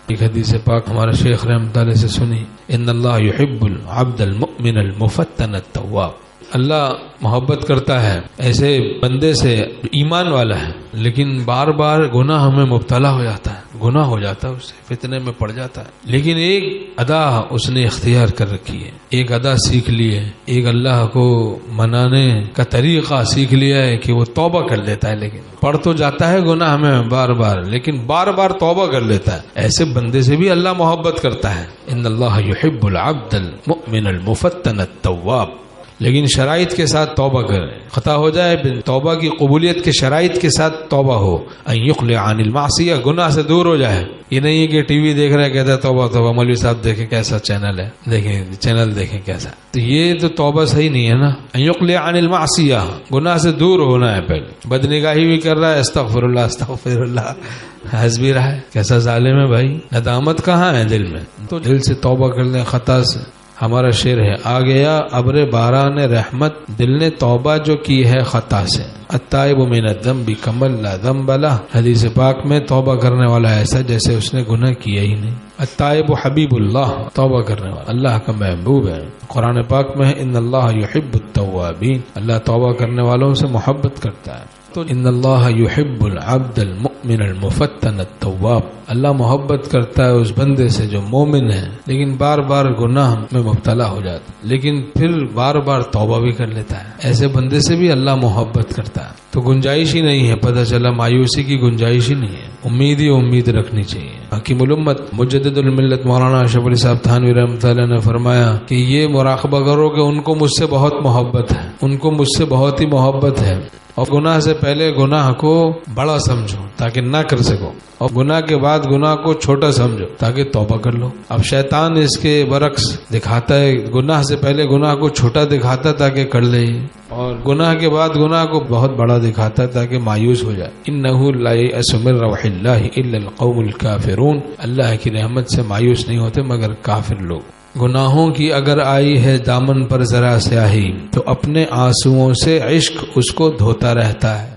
ایک حدیث پاک ہمارے شیخ رحمۃ اللہ سے سنی، ان اللہ یحب العبد المؤمن المفتن التواب، اللہ محبت کرتا ہے ایسے بندے سے ایمان والا ہے لیکن بار بار گناہ میں مبتلا ہو جاتا ہے، گناہ ہو جاتا ہے، اس سے فتنے میں پڑ جاتا ہے، لیکن ایک ادا اس نے اختیار کر رکھی ہے، ایک ادا سیکھ لی ہے، ایک اللہ کو منانے کا طریقہ سیکھ لیا ہے کہ وہ توبہ کر لیتا ہے، لیکن پڑ تو جاتا ہے گناہ میں بار بار لیکن بار بار توبہ کر لیتا ہے، ایسے بندے سے بھی اللہ محبت کرتا ہے۔ ان اللہ یحب العبد المؤمن المفتن التواب، لیکن شرائط کے ساتھ توبہ کرے، خطا ہو جائے توبہ کی قبولیت کے شرائط کے ساتھ توبہ ہو، ان یقلع عن المعصیہ، گناہ سے دور ہو جائے، یہ نہیں ہے کہ ٹی وی دیکھ رہا ہے کہتا ہے توبہ توبہ، مولوی صاحب دیکھیں کیسا چینل ہے، دیکھیں چینل دیکھیں کیسا، تو یہ تو توبہ صحیح نہیں ہے نا۔ ان یقلع عن المعصیہ، گناہ سے دور ہونا ہے، پہلے بدنگاہی بھی کر رہا ہے، استغفر اللہ استغفر اللہ، ہنس بھی رہا ہے، کیسا ظالم ہے بھائی، ندامت کہاں ہے دل میں، تو دل سے توبہ کر لیں خطا سے۔ ہمارا شعر ہے، آ گیا ابر باران رحمت، دل نے توبہ جو کی ہے خطا سے، التائب من الذنب کمن لا ذنب لہ، حدیث پاک میں توبہ کرنے والا ایسا جیسے اس نے گناہ کیا ہی نہیں۔ التائب حبیب اللہ، توبہ کرنے والا اللہ کا محبوب ہے۔ قرآن پاک میں ہے ان اللہ یحب التوابین، اللہ توبہ کرنے والوں سے محبت کرتا ہے۔ تو ان اللہ یحب العبد المؤمن المفتن التواب، اللہ محبت کرتا ہے اس بندے سے جو مومن ہے لیکن بار بار گناہ میں مبتلا ہو جاتا ہے لیکن پھر بار بار توبہ بھی کر لیتا ہے، ایسے بندے سے بھی اللہ محبت کرتا ہے۔ تو گنجائش ہی نہیں ہے، پتہ چلا مایوسی کی گنجائش ہی نہیں ہے، امید ہی امید رکھنی چاہیے۔ حکیم الامت مجدد الملت مولانا اشرف علی صاحب تھانوی رحمۃ اللہ نے فرمایا کہ یہ مراقبہ کرو کہ ان کو مجھ سے بہت محبت ہے، ان کو مجھ سے بہت ہی محبت ہے، اور گناہ سے پہلے گناہ کو بڑا سمجھو تاکہ نہ کر سکو، اور گناہ کے بعد گناہ کو چھوٹا سمجھو تاکہ توبہ کر لو۔ اب شیطان اس کے برعکس دکھاتا ہے، گناہ سے پہلے گناہ کو چھوٹا دکھاتا تاکہ کر لے، اور گناہ کے بعد گناہ کو بہت بڑا دکھاتا ہے تاکہ مایوس ہو جائے۔ انہ لا یأس من روح اللہ الا القوم الکافرون، اللہ کی رحمت سے مایوس نہیں ہوتے مگر کافر لوگ۔ گناہوں کی اگر آئی ہے دامن پر ذرا سیاہی تو اپنے آنسوؤں سے عشق اس کو دھوتا رہتا ہے۔